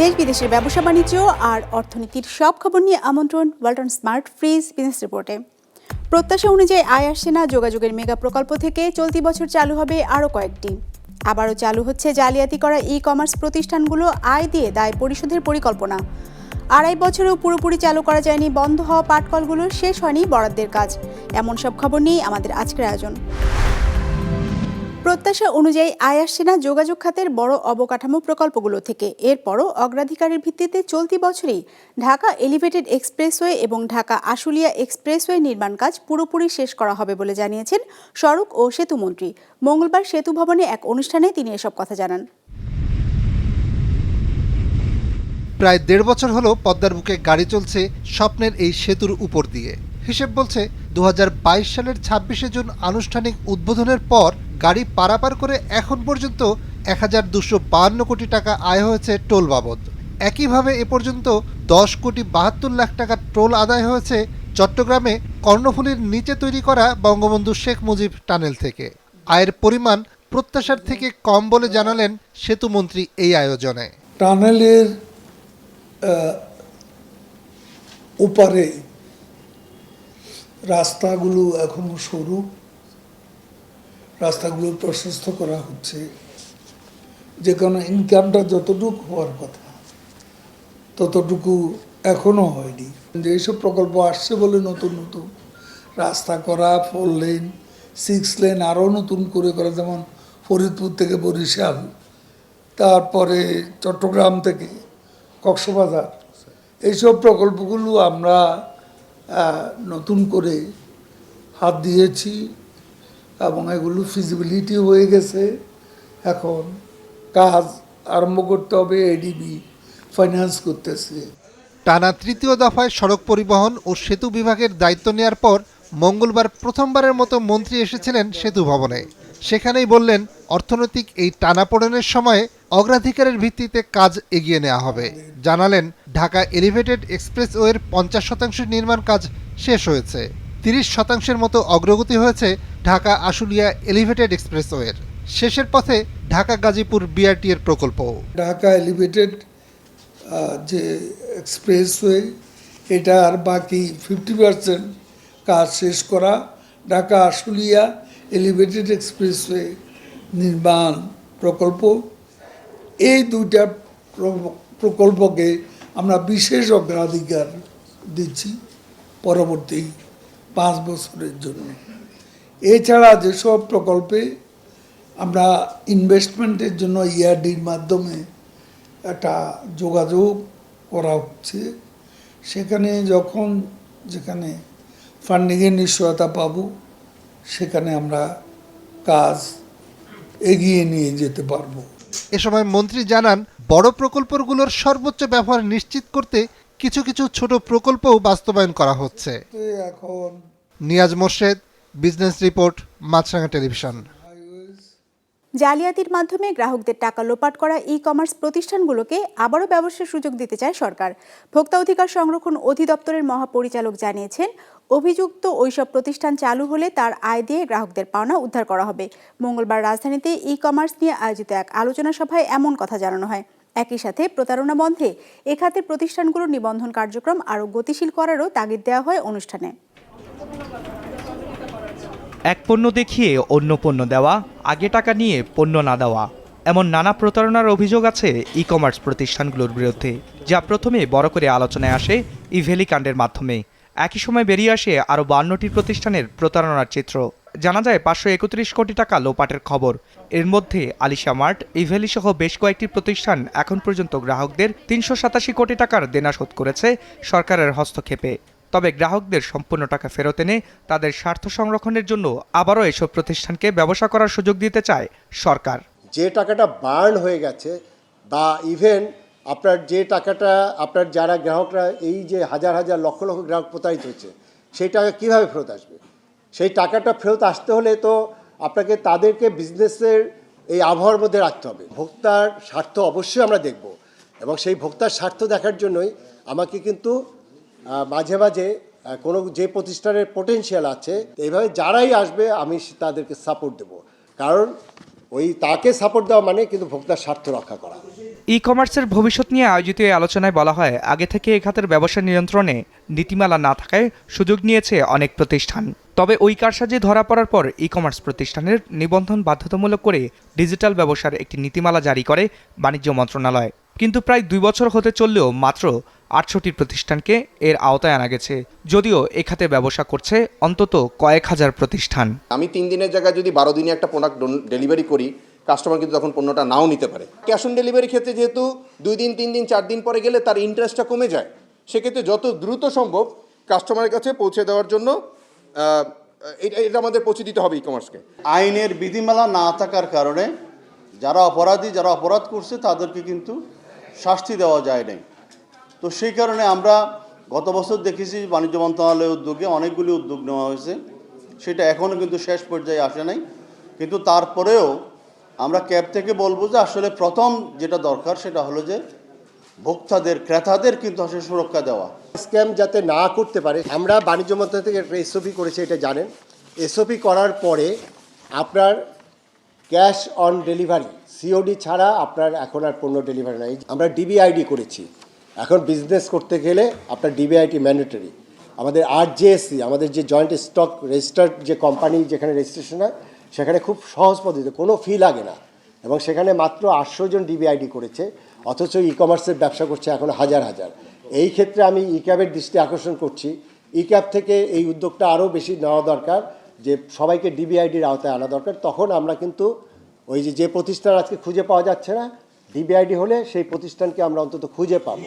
দেশ বিদেশের ব্যবসা বাণিজ্য আর অর্থনীতির সব খবর নিয়ে আমন্ত্রণ ওয়ালটন স্মার্ট ফ্রিজ বিজনেস রিপোর্টে। প্রত্যাশা অনুযায়ী আয় আসছে না যোগাযোগের মেগা প্রকল্প থেকে চলতি বছর চালু হবে আরও কয়েকটি। আবারও চালু হচ্ছে জালিয়াতি করা ই-কমার্স প্রতিষ্ঠানগুলো আয় দিয়ে দায় পরিশোধের পরিকল্পনা। 2.5 বছরেও পুরোপুরি চালু করা যায়নি বন্ধ হওয়া পাটকলগুলো, শেষ হয়নি বরাদ্দের কাজ। এমন সব খবর নিয়েই আমাদের আজকের আয়োজন। প্রত্যাশা অনুযায়ী আয় আসছে না যোগাযোগ খাতের বড় অবকাঠামো প্রকল্পগুলো থেকে। এরপরও অগ্রাধিকারের ভিত্তিতে চলতি বছরেই ঢাকা এলিভেটেড এক্সপ্রেসওয়ে এবং ঢাকা আশুলিয়া এক্সপ্রেসওয়ে নির্মাণ কাজ পুরোপুরি শেষ করা হবে বলে জানিয়েছেন সড়ক ও সেতু মন্ত্রী। মঙ্গলবার সেতু ভবনে এক অনুষ্ঠানে তিনি এসব কথা জানান। প্রায় 1.5 বছর হলো পদ্মার বুকে গাড়ি চলছে স্বপ্নের এই সেতুর উপর দিয়ে। হিসেব বলছে 2022 সালের 26শে জুন আনুষ্ঠানিক উদ্বোধনের পর গাড়ি পারাপার করে এখন পর্যন্ত 1252 কোটি টাকা আয় হয়েছে টোল বাবদ। একইভাবে এ পর্যন্ত 10 কোটি 72 লাখ টাকা টোল আদায় হয়েছে চট্টগ্রামে কর্ণফুলীর নিচে তৈরি করা বঙ্গবন্ধু শেখ মুজিব টানেল থেকে। আয়ের পরিমাণ প্রত্যাশার থেকে কম বলে জানালেন সেতুমন্ত্রী এই আয়োজনে। টানেলের ওপারে রাস্তাগুলো এখনো সরু, রাস্তাগুলো প্রশস্ত করা হচ্ছে, যে কোনো ইনকামটা যতটুকু হওয়ার কথা ততটুকু এখনো হয়নি। যেসব প্রকল্প আসছে বলে নতুন নতুন রাস্তা করা, 4 লেন 6 লেন আরও নতুন করে করা, যেমন ফরিদপুর থেকে বরিশাল, তারপরে চট্টগ্রাম থেকে কক্সবাজার, এইসব প্রকল্পগুলো আমরা নতুন করে হাত দিয়েছি এবং এগুলো ফিজিবিলিটি হয়ে গেছে। এখন কাজ আরম্ভ করতে হবে, এডিবি ফাইন্যান্স করতেছে। টানা তৃতীয় দফায় সড়ক পরিবহন ও সেতু বিভাগের দায়িত্ব নেওয়ার পর মঙ্গলবার প্রথমবারের মতো মন্ত্রী এসেছিলেন সেতু ভবনে। সেখানেই বললেন, অর্থনৈতিক এই টানাপোড়েনের সময়ে অগ্রাধিকারের ভিত্তিতে কাজ এগিয়ে নেওয়া হবে। জানালেন, ঢাকা এলিভেটেড এক্সপ্রেসওয়ের 50% নির্মাণ কাজ শেষ হয়েছে। 30% মতো অগ্রগতি হয়েছে ঢাকা আশুলিয়া এলিভেটেড এক্সপ্রেসওয়ের। শেষের পথে ঢাকা গাজীপুর বিআরটি এর প্রকল্প। ঢাকা এলিভেটেড যে এক্সপ্রেসওয়ে, এটার বাকি 50% কাজ শেষ করা। ঢাকা আশুলিয়া এলিভেটেড এক্সপ্রেসওয়ে নির্মাণ প্রকল্প, এই দুইটা প্রকল্পকে আমরা বিশেষ অগ্রাধিকার দিচ্ছি পরবর্তী 5 বছরের জন্য। এছাড়া যেসব প্রকল্পে আমরা ইনভেস্টমেন্টের জন্য ইয়ারডির মাধ্যমে একটা যোগাযোগ করা হচ্ছে, সেখানে যেখানে ফান্ডিংয়ের নিশ্চয়তা পাব, সেখানে আমরা কাজ এগিয়ে নিয়ে যেতে পারবো। এ সময় মন্ত্রী জানান, বড় প্রকল্পগুলোর সর্বোচ্চ ব্যবহার নিশ্চিত করতে কিছু কিছু ছোট প্রকল্পও বাস্তবায়ন করা হচ্ছে। এখন নিয়াজ মোর্শেদ, বিজনেস রিপোর্ট, মাছরাঙা টেলিভিশন। জালিয়াতির মাধ্যমে গ্রাহকদের টাকা লোপাট করা ই-কমার্স প্রতিষ্ঠানগুলোকে আবারও ব্যবসার সুযোগ দিতে চায় সরকার। ভোক্তা অধিকার সংরক্ষণ অধিদপ্তরের মহাপরিচালক জানিয়েছেন, অভিযুক্ত ওইসব প্রতিষ্ঠান চালু হলে তার আয় দিয়ে গ্রাহকদের পাওনা উদ্ধার করা হবে। মঙ্গলবার রাজধানীতে ই-কমার্স নিয়ে আয়োজিত এক আলোচনা সভায় এমন কথা জানানো হয়। একই সাথে প্রতারণা বন্ধে এ খাতের প্রতিষ্ঠানগুলোর নিবন্ধন কার্যক্রম আরও গতিশীল করারও তাগিদ দেওয়া হয় অনুষ্ঠানে। এক পণ্য দেখিয়ে অন্য পণ্য দেওয়া, আগে টাকা নিয়ে পণ্য না দেওয়া, এমন নানা প্রতারণার অভিযোগ আছে ই কমার্স প্রতিষ্ঠানগুলোর বিরুদ্ধে, যা প্রথমে বড় করে আলোচনায় আসে ইভেলি কাণ্ডের মাধ্যমে। একই সময় বেরিয়ে আসে আরও 52টি প্রতিষ্ঠানের প্রতারণার চিত্র। জানা যায় 531 কোটি টাকা লোপাটের খবর। এর মধ্যে আলিশা মার্ট, ইভেলি সহ বেশ কয়েকটি প্রতিষ্ঠান এখন পর্যন্ত গ্রাহকদের 387 কোটি টাকার দেনা শোধ করেছে সরকারের হস্তক্ষেপে। তবে গ্রাহকদের সম্পূর্ণ টাকা ফেরত এনে তাদের স্বার্থ সংরক্ষণের জন্য আবারও এসব প্রতিষ্ঠানকে ব্যবসা করার সুযোগ দিতে চায় সরকার। যে টাকাটা বার্ন হয়ে গেছে, বা ইভেন আপনার যে টাকাটা আপনার যারা গ্রাহকরা এই যে হাজার হাজার লক্ষ লক্ষ গ্রাহক প্রতারিত হচ্ছে, সেই টাকা কীভাবে ফেরত আসবে? সেই টাকাটা ফেরত আসতে হলে তো আপনাকে তাদেরকে বিজনেসের এই আবহাওয়ার মধ্যে রাখতে হবে। ভোক্তার স্বার্থ অবশ্যই আমরা দেখব, এবং সেই ভোক্তার স্বার্থ দেখার জন্যই আমাকে কিন্তু মাঝে মাঝে কোনো যে প্রতিষ্ঠানের পোটেনশিয়াল আছে, এইভাবে যারাই আসবে আমি তাদেরকে সাপোর্ট দেব। কারণ ওই তাকে সাপোর্ট দেওয়া মানে কিন্তু ভোক্তার স্বার্থ রক্ষা করা। ই কমার্সের ভবিষ্যৎ নিয়ে আয়োজিত এই আলোচনায় বলা হয়, আগে থেকে এ খাতের ব্যবসা নিয়ন্ত্রণে নীতিমালা না থাকায় সুযোগ নিয়েছে অনেক প্রতিষ্ঠান। তবে ওই কারসাজি ধরা পড়ার পর ই কমার্স প্রতিষ্ঠানের নিবন্ধন বাধ্যতামূলক করে ডিজিটাল ব্যবসার একটি নীতিমালা জারি করে বাণিজ্য মন্ত্রণালয়। কিন্তু প্রায় 2 বছর হতে চললেও মাত্র 68টি প্রতিষ্ঠানকে এর আওতায় আনা গেছে, যদিও এ খাতে ব্যবসা করছে অন্তত কয়েক হাজার প্রতিষ্ঠান। আমি 3 দিনের জায়গায় যদি 12 দিনে একটা প্রোডাক্ট ডেলিভারি করি, কাস্টমার কিন্তু তখন পণ্যটা নাও নিতে পারে। ক্যাশ অন ডেলিভারি ক্ষেত্রে যেহেতু 2 দিন 3 দিন 4 দিন পরে গেলে তার ইন্টারেস্টটা কমে যায়, সেক্ষেত্রে যত দ্রুত সম্ভব কাস্টমারের কাছে পৌঁছে দেওয়ার জন্য এটা আমাদের পৌঁছে দিতে হবে ই কমার্সকে। আইনের বিধিমালা না থাকার কারণে যারা অপরাধী, যারা অপরাধ করছে তাদেরকে কিন্তু শাস্তি দেওয়া যায় নাই। তো সেই কারণে আমরা গত বছর দেখেছি বাণিজ্য মন্ত্রণালয়ের উদ্যোগে অনেকগুলি উদ্যোগ নেওয়া হয়েছে, সেটা এখনও কিন্তু শেষ পর্যায়ে আসে নাই। কিন্তু তারপরেও আমরা ক্যাব থেকে বলবো যে আসলে প্রথম যেটা দরকার সেটা হলো যে ভোক্তাদের, ক্রেতাদের কিন্তু আসলে সুরক্ষা দেওয়া। স্ক্যাম যাতে না করতে পারে, আমরা বাণিজ্য মন্ত্রণালয় থেকে একটা এসওপি করেছি, এটা জানেন। এসওপি করার পরে আপনার ক্যাশ অন ডেলিভারি সিওডি ছাড়া আপনার এখন আর পণ্য ডেলিভারি নাই। আমরা ডিবিআইডি করেছি, এখন বিজনেস করতে গেলে আপনার ডিবিআইডি ম্যান্ডেটরি। আমাদের আরজেএসসি, আমাদের যে জয়েন্ট স্টক রেজিস্টার্ড যে কোম্পানি যেখানে রেজিস্ট্রেশন হয়, সেখানে খুব সহজ পদ্ধতিতে কোনো ফি লাগে না, এবং সেখানে মাত্র 800 জন ডিবিআইডি করেছে, অথচ ই কমার্সের ব্যবসা করছে এখন হাজার হাজার। এই ক্ষেত্রে আমি ই ক্যাবের দৃষ্টি আকর্ষণ করছি, ই ক্যাব থেকে এই উদ্যোগটা আরও বেশি নেওয়া দরকার, যে সবাইকে ডিবিআইডির আওতায় আনা দরকার। তখন আমরা কিন্তু ওই যে প্রতিষ্ঠান আজকে খুঁজে পাওয়া যাচ্ছে না, ডিবিআইডি হলে সেই প্রতিষ্ঠানকে আমরা অন্তত খুঁজে পাবো।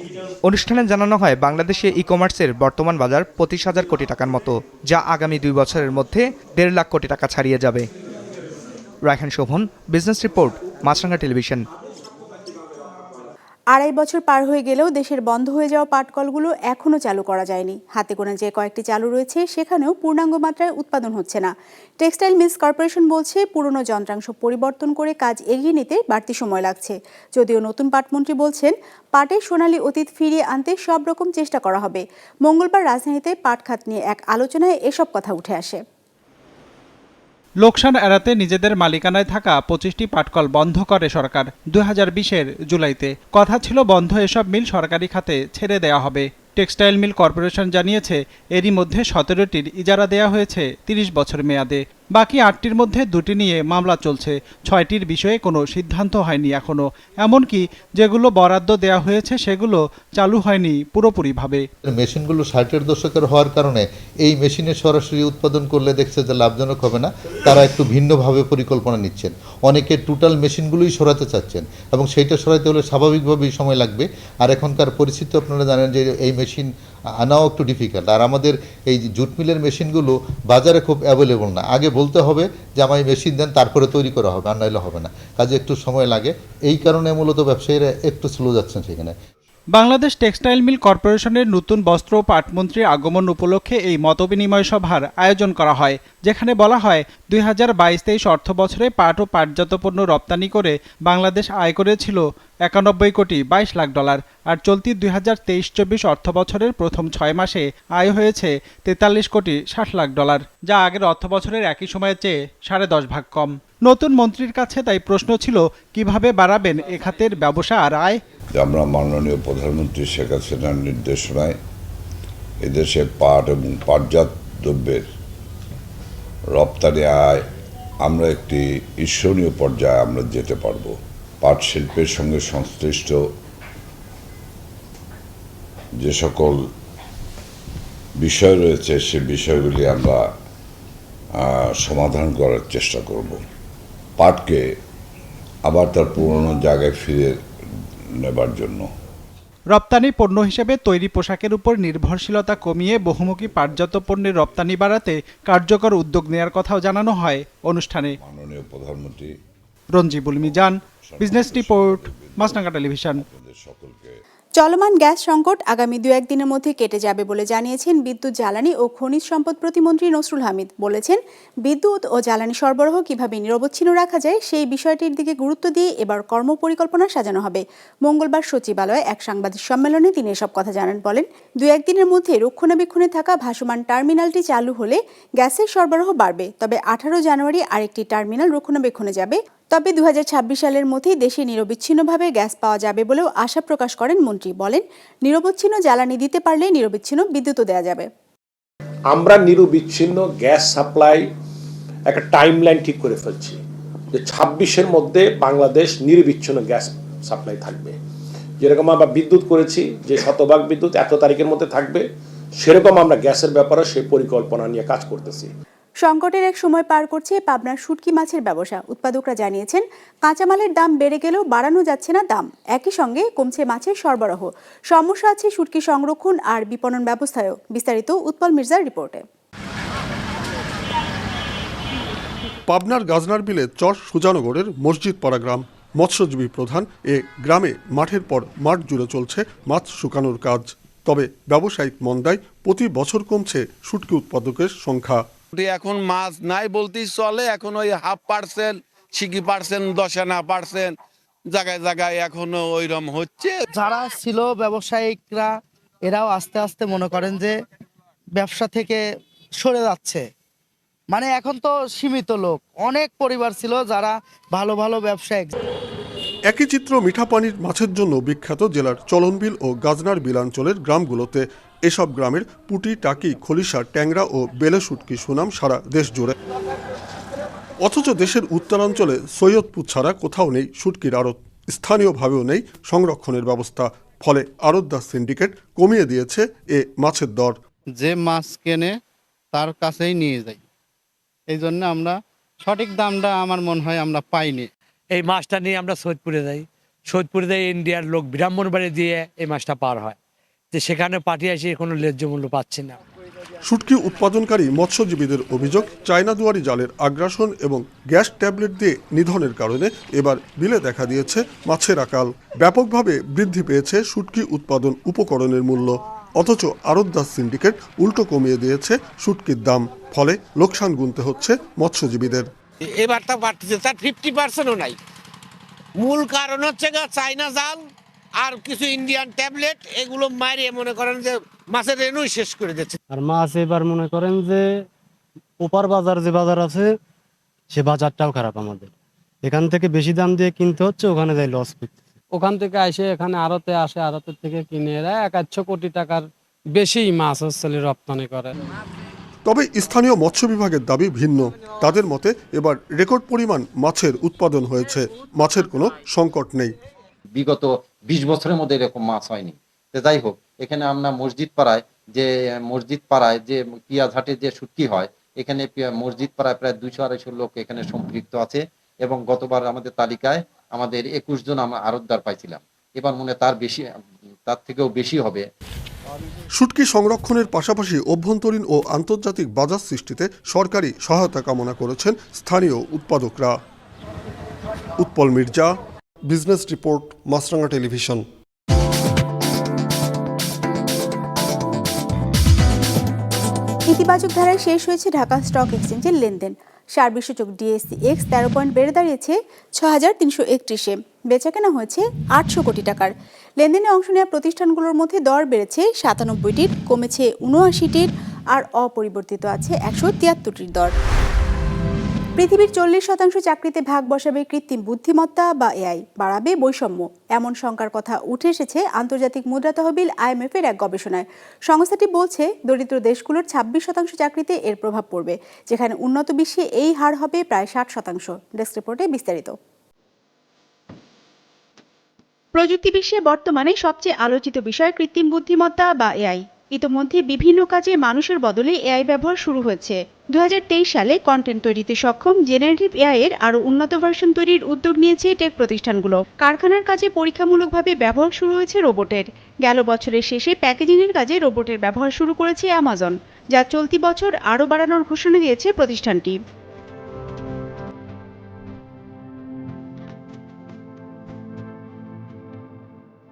অনুষ্ঠানে জানানো হয়, বাংলাদেশে ই কমার্সের বর্তমান বাজার 25,000 কোটি টাকার মতো, যা আগামী 2 বছরের মধ্যে 1.5 লাখ কোটি টাকা ছাড়িয়ে যাবে। রায়হান শোভন, বিজনেস রিপোর্ট, মাছরাঙা টেলিভিশন। 2.5 বছর পার হয়ে গেলেও দেশের বন্ধ হয়ে যাওয়া পাটকলগুলো এখনও চালু করা যায়নি। হাতে গোনা যে কয়েকটি চালু রয়েছে সেখানেও পূর্ণাঙ্গ মাত্রায় উৎপাদন হচ্ছে না। টেক্সটাইল মিলস কর্পোরেশন বলছে, পুরনো যন্ত্রাংশ পরিবর্তন করে কাজ এগিয়ে নিতে বাড়তি সময় লাগছে। যদিও নতুন পাটমন্ত্রী বলছেন, পাটের সোনালী অতীত ফিরিয়ে আনতে সব রকম চেষ্টা করা হবে। মঙ্গলবার রাজধানীতে পাট খাত নিয়ে এক আলোচনায় এসব কথা উঠে আসে। লোকসান এড়াতে নিজেদের মালিকানায় থাকা 25টি পাটকল বন্ধ করে সরকার 2020-এর জুলাইতে। কথা ছিল বন্ধ এসব মিল সরকারি খাতে ছেড়ে দেওয়া হবে। টেক্সটাইল মিল কর্পোরেশন জানিয়েছে, এরই মধ্যে 17টির ইজারা দেওয়া হয়েছে 30 বছর মেয়াদে। বাকি 8টির মধ্যে 2টি নিয়ে মামলা চলছে। 6টির বিষয়ে কোনো সিদ্ধান্ত হয়নি এখনও। এমনকি যেগুলো বরাদ্দ দেওয়া হয়েছে সেগুলো চালু হয়নি পুরোপুরিভাবে। মেশিনগুলো 60-এর দশকের হওয়ার কারণে এই মেশিনে সরাসরি উৎপাদন করলে দেখছে যে লাভজনক হবে না, তারা একটু ভিন্নভাবে পরিকল্পনা নিচ্ছেন। অনেকে টোটাল মেশিনগুলোই সরাতে চাচ্ছেন, এবং সেইটা সরাতে হলে স্বাভাবিকভাবেই সময় লাগবে। আর এখনকার পরিস্থিতি আপনারা জানেন যে এই মেশিন আনাও একটু ডিফিকাল্ট। আর আমাদের এই জুট মিলের মেশিনগুলো বাজারে খুব অ্যাভেলেবল না। আগে বলতে হবে যে আমায় মেশিন দেন, তারপরে তৈরি করা হবে, আর নাইলে হবে না। কাজে একটু সময় লাগে, এই কারণে মূলত ব্যবসায়ীরা একটু স্লো যাচ্ছেন সেখানে। বাংলাদেশ টেক্সটাইল মিল কর্পোরেশনের নতুন বস্ত্র ও পাটমন্ত্রীর আগমন উপলক্ষে এই মতবিনিময় সভার আয়োজন করা হয়, যেখানে বলা হয় 2022-23 অর্থ বছরে পাট ও পাটজাত পণ্য রপ্তানি করে বাংলাদেশ আয় করেছিল 91 কোটি 22 লাখ ডলার। আর চলতি 2023-24 অর্থ বছরের প্রথম 6 মাসে আয় হয়েছে 43 কোটি 60 লাখ ডলার, যা আগের অর্থ বছরের একই সময়ের চেয়ে 10.5 ভাগ কম। নতুন মন্ত্রীর কাছে তাই প্রশ্ন ছিল, কিভাবে বাড়াবেন এ খাতের ব্যবসা আর আয়। আমরা মাননীয় প্রধানমন্ত্রী শেখ হাসিনার নির্দেশনায় এদেশে পাট এবং পাটজাত দ্রব্যের রপ্তানি আয় আমরা একটি ঈর্ষণীয় পর্যায়ে আমরা যেতে পারব। পাট শিল্পের সঙ্গে সংশ্লিষ্ট যে সকল বিষয় রয়েছে সে বিষয়গুলি আমরা সমাধান করার চেষ্টা করব। পাটকে আবার তার পুরনো জায়গায় ফিরে নেবার জন্য রপ্তানি পণ্য হিসেবে তৈরি পোশাকের উপর নির্ভরশীলতা কমিয়ে বহুমুখী পাটজাত পণ্যের রপ্তানি বাড়াতে কার্যকর উদ্যোগ নেওয়ার কথাও জানানো হয় অনুষ্ঠানে। মাননীয় প্রধানমন্ত্রী রঞ্জিবুল মিজান, বিজনেস রিপোর্ট, মাছরাঙা টেলিভিশন। সকলকে চলমান গ্যাস সংকট আগামী 2-1 দিনের মধ্যে কেটে যাবে বলে জানিয়েছেন বিদ্যুৎ, জ্বালানি ও খনিজ সম্পদ প্রতিমন্ত্রী নসরুল হামিদ। বলেছেন, বিদ্যুৎ ও জ্বালানি সরবরাহ কিভাবে নিরবচ্ছিন্ন রাখা যায় সেই বিষয়টির দিকে গুরুত্ব দিয়ে এবার কর্মপরিকল্পনা সাজানো হবে। মঙ্গলবার সচিবালয়ে এক সাংবাদিক সম্মেলনে তিনি এসব কথা জানান। বলেন, 2-1 দিনের মধ্যে রক্ষণাবেক্ষণে থাকা ভাসমান টার্মিনালটি চালু হলে গ্যাসের সরবরাহ বাড়বে। তবে 18 জানুয়ারি আরেকটি টার্মিনাল রক্ষণাবেক্ষণে যাবে। তবে 2026 সালের মধ্যেই দেশে নিরবিচ্ছিন্নভাবে গ্যাস পাওয়া যাবে বলেও আশা প্রকাশ করেন মন্ত্রী। বলেন, নিরবচ্ছিন্ন জ্বালানি দিতে পারলে নিরবিচ্ছিন্ন বিদ্যুৎও দেওয়া যাবে। আমরা নিরবিচ্ছিন্ন গ্যাস সাপ্লাই একটা টাইমলাইন ঠিক করে ফেলছি যে 26-এর মধ্যে বাংলাদেশ নিরবিচ্ছিন্ন গ্যাস সাপ্লাই থাকবে। যেরকম আমরা বিদ্যুৎ করেছি যে শতভাগ বিদ্যুৎ এত তারিখের মধ্যে থাকবে, সেরকম আমরা গ্যাসের ব্যাপারে সেই পরিকল্পনা নিয়ে কাজ করতেছি। সংকটের এক সময় পার করছে পাবনার শুটকি মাছের ব্যবসা। উৎপাদকরা জানিয়েছেন, কাঁচামালের দাম বেড়ে গেলেও বাড়ানো যাচ্ছে না দাম, একই সঙ্গে কমছে মাছের সরবরাহ। সমস্যা আছে শুটকি সংরক্ষণ আর বিপণন ব্যবস্থায়ও। বিস্তারিত উৎপল মির্জার রিপোর্টে। পাবনার গাজনার বিলে চর সুজানগরের মসজিদ পাড়া গ্রাম। মৎস্যজীবী প্রধান এ গ্রামে মাঠের পর মাঠ জুড়ে চলছে মাছ শুকানোর কাজ। তবে ব্যবসায়িক মন্দায় প্রতি বছর কমছে শুটকি উৎপাদকের সংখ্যা। এখন মাছ নাই বলতেই চলে, এখন ওই 0.5%, 60%, 10% জায়গায় জায়গায় এখনো ওইরকম হচ্ছে। যারা ছিল ব্যবসায়িকরা, এরাও আস্তে আস্তে মনে করেন যে ব্যবসা থেকে সরে যাচ্ছে। মানে এখন তো সীমিত লোক, অনেক পরিবার ছিল যারা ভালো ভালো ব্যবসায়িক। একই চিত্র মিঠাপানির মাছের জন্য বিখ্যাত জেলার চলনবিল ও গাজনার বিলাঞ্চলের গ্রামগুলোতে। এসব গ্রামের পুঁটি, টাকি, খলিশা, ট্যাংরা ও বেলে শুটকি সুনাম সারা দেশ জুড়ে। অথচ দেশের উত্তরাঞ্চলে সৈয়দপুর ছাড়া কোথাও নেই শুটকির আড়ত, স্থানীয়ভাবেও নেই সংরক্ষণের ব্যবস্থা। ফলে আড়তদার সিন্ডিকেট কমিয়ে দিয়েছে এ মাছের দর। যে মাছ কেনে তার কাছেই নিয়ে যাই, এই জন্য আমরা সঠিক দামটা আমার মনে হয় আমরা পাইনি। এই মাছটা নিয়ে আমরা সৈয়দপুরে যাই, সৈয়দপুরে যাই ইন্ডিয়ার লোক ব্রাহ্মণবাড়ি দিয়ে এই মাছটা পার হয়, যে সেখানে পাঠিয়ে এসে কোনো ন্যায্য মূল্য পাচ্ছি না। শুটকি উৎপাদনকারী মৎস্যজীবীদের অভিযোগ, চায়না দুয়ারি জালের আগ্রাসন এবং গ্যাস ট্যাবলেট দিয়ে নিধনের কারণে এবার বিলে দেখা দিয়েছে মাছের আকাল। ব্যাপকভাবে বৃদ্ধি পেয়েছে শুটকি উৎপাদন উপকরণের মূল্য। অথচ আড়তদার সিন্ডিকেট উল্টো কমিয়ে দিয়েছে শুটকির দাম। ফলে লোকসান গুনতে হচ্ছে মৎস্যজীবীদের। এবার তা বাড়তেছে, তার 50%ও নাই। মূল কারণ হচ্ছে চায়না জাল আর কিছু ইন্ডিয়ান ট্যাবলেট, এগুলো মারিয়ে মনে করেন যে মাছের রেনুই শেষ করে দিচ্ছে। আর মাছ এবার মনে করেন যে ওপার বাজার যে বাজার আছে সে বাজারটাও খারাপ আমাদের। এখান থেকে বেশি দাম দিয়ে কিনতে হচ্ছে, ওখানে যাই লস করতে। ওখান থেকে এসে এখানে আড়তে আসে, আড়তের থেকে কিনে এরা 1-1.5 কোটি টাকার বেশি মাছ হচ্ছে রপ্তানি করে। তবে স্থানীয় মৎস্য বিভাগের দাবি ভিন্ন। তাদের মতে এবার রেকর্ড পরিমাণ মাছের উৎপাদন হয়েছে, মাছের কোনো সংকট নেই। বিগত 20 বছরের মধ্যে এরকম মাছ হয়নি। যাই হোক, এখানে আমরা মসজিদ পাড়ায় যে পিয়াজহাটে যে শুটকি হয়, এখানে মসজিদ পাড়ায় প্রায় 200-250 লোক এখানে সম্পৃক্ত আছে এবং গতবার আমাদের তালিকায় আমাদের 21 জন আমরা আড়তদার পাইছিলাম। এবার মনে তার থেকেও বেশি হবে। শুটকি সংরক্ষণের পাশাপাশি অভ্যন্তরীণ ও আন্তর্জাতিক বাজার সৃষ্টিতে সরকারি সহায়তা কামনা করেছেন স্থানীয় উৎপাদকরা। উৎপল মির্জা, বিজনেস রিপোর্ট, মাছরাঙা টেলিভিশন। ইতিবাচক ধারায় শেষ হয়েছে ঢাকা স্টক এক্সচেঞ্জের লেনদেন। সার্বিক সূচক DSEX 13 পয়েন্ট বেড়ে দাঁড়িয়েছে 6331-এ। বেচাকেনা হয়েছে 800 কোটি টাকার। লেনদেনে অংশ নেওয়া প্রতিষ্ঠানগুলোর মধ্যে দর বেড়েছে 97টির, কমেছে 79টির, আর অপরিবর্তিত আছে 173টির দর। পৃথিবীর 40% চাকরিতে ভাগ বসাবে কৃত্রিম বুদ্ধিমত্তা বা AI, বাড়াবে বৈষম্য, এমন শঙ্কার কথা উঠে এসেছে আন্তর্জাতিক মুদ্রা তহবিল IMF এর এক গবেষণায়। সংস্থাটি বলছে, দরিদ্র দেশগুলোর 26% চাকরিতে এর প্রভাব পড়বে, যেখানে উন্নত বিশ্বে এই হার হবে প্রায় 60%। ডেস্ক রিপোর্টে বিস্তারিত। প্রযুক্তি বিশ্বে বর্তমানে সবচেয়ে আলোচিত বিষয় কৃত্রিম বুদ্ধিমত্তা বা AI। ইতোমধ্যে বিভিন্ন কাজে মানুষের বদলে AI ব্যবহার শুরু হয়েছে। 2023 সালে কন্টেন্ট তৈরিতে সক্ষম জেনারেটিভ AI এর আরও উন্নত ভার্সন তৈরির উদ্যোগ নিয়েছে টেক প্রতিষ্ঠানগুলো। কারখানার কাজে পরীক্ষামূলকভাবে ব্যবহার শুরু হয়েছে রোবটের। গেল বছরের শেষে প্যাকেজিংয়ের কাজে রোবটের ব্যবহার শুরু করেছে অ্যামাজন, যা চলতি বছর আরও বাড়ানোর ঘোষণা দিয়েছে প্রতিষ্ঠানটি।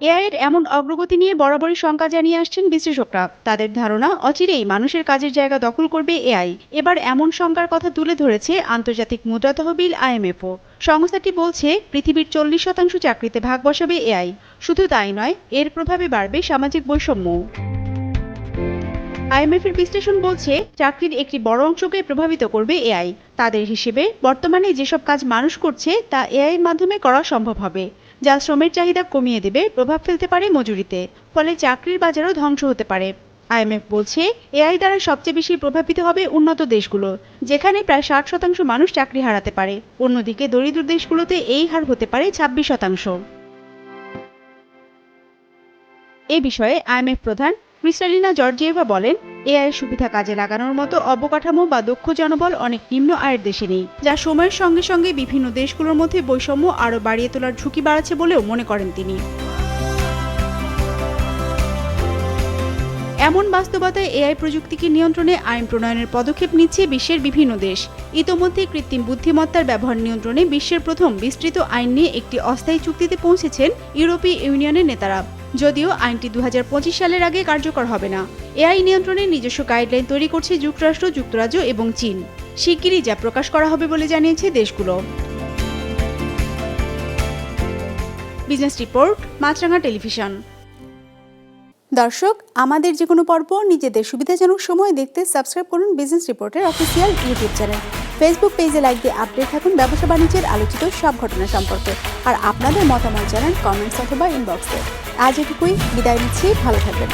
AI এর এমন অগ্রগতি নিয়ে বরাবরই শঙ্কা জানিয়ে আসছেন বিশ্লেষকরা। তাদের ধারণা, অচিরেই মানুষের কাজের জায়গা দখল করবে AI। এবার এমন শঙ্কার কথা তুলে ধরেছে আন্তর্জাতিক মুদ্রা তহবিল IMFও। সংস্থাটি বলছে, পৃথিবীর 40% চাকরিতে ভাগ বসাবে AI। শুধু তাই নয়, এর প্রভাবে বাড়বে সামাজিক বৈষম্য। IMF এর বিশ্লেষণ বলছে, চাকরির একটি বড় অংশকে প্রভাবিত করবে AI। তাদের হিসেবে বর্তমানে যেসব কাজ মানুষ করছে তা এআই এর মাধ্যমে করা সম্ভব হবে, যা শ্রমের চাহিদা কমিয়ে দেবে, প্রভাব ফেলতে পারে মজুরিতে, ফলে চাকরির বাজারও ধ্বংস হতে পারে। আইএমএফ বলছে এআই দ্বারা সবচেয়ে বেশি প্রভাবিত হবে উন্নত দেশগুলো, যেখানে প্রায় 60% মানুষ চাকরি হারাতে পারে। অন্যদিকে দরিদ্র দেশগুলোতে এই হার হতে পারে 26%। এ বিষয়ে আইএমএফ প্রধান ক্রিস্টালিনা জর্জিয়েভা বলেন, এআই এর সুবিধা কাজে লাগানোর মতো অবকাঠামো বা দক্ষ জনবল অনেক নিম্ন আয়ের দেশে নেই, যা সময়ের সঙ্গে সঙ্গে বিভিন্ন দেশগুলোর মধ্যে বৈষম্য আরও বাড়িয়ে তোলার ঝুঁকি বাড়াচ্ছে বলেও মনে করেন তিনি। এমন বাস্তবতায় এআই প্রযুক্তিকে নিয়ন্ত্রণে আইন প্রণয়নের পদক্ষেপ নিচ্ছে বিশ্বের বিভিন্ন দেশ। ইতোমধ্যে কৃত্রিম বুদ্ধিমত্তার ব্যবহার নিয়ন্ত্রণে বিশ্বের প্রথম বিস্তৃত আইন নিয়ে একটি অস্থায়ী চুক্তিতে পৌঁছেছেন ইউরোপীয় ইউনিয়নের নেতারা। যদিও আইনটি 2025 সালের আগে কার্যকর হবে না। এআই নিয়ন্ত্রণে নিজস্ব গাইডলাইন তৈরি করছে যুক্তরাষ্ট্র, যুক্তরাজ্য এবং চীন। শিগগিরই যা প্রকাশ করা হবে বলে জানিয়েছে দেশগুলো। বিজনেস রিপোর্ট, মাছরাঙা টেলিভিশন। দর্শক, আমাদের যে কোনো পর্ব নিজেদের সুবিধাজনক সময় দেখতে সাবস্ক্রাইব করুন বিজনেস রিপোর্টের অফিসিয়াল ইউটিউব চ্যানেল। ফেসবুক পেজে লাইক দিয়ে আপডেট থাকুন ব্যবসা বাণিজ্যের আলোচিত সব ঘটনা সম্পর্কে। আর আপনাদের মতামত জানান কমেন্টস অথবা ইনবক্সে। আজ এটুকুই, বিদায় নিচ্ছি, ভালো থাকবেন।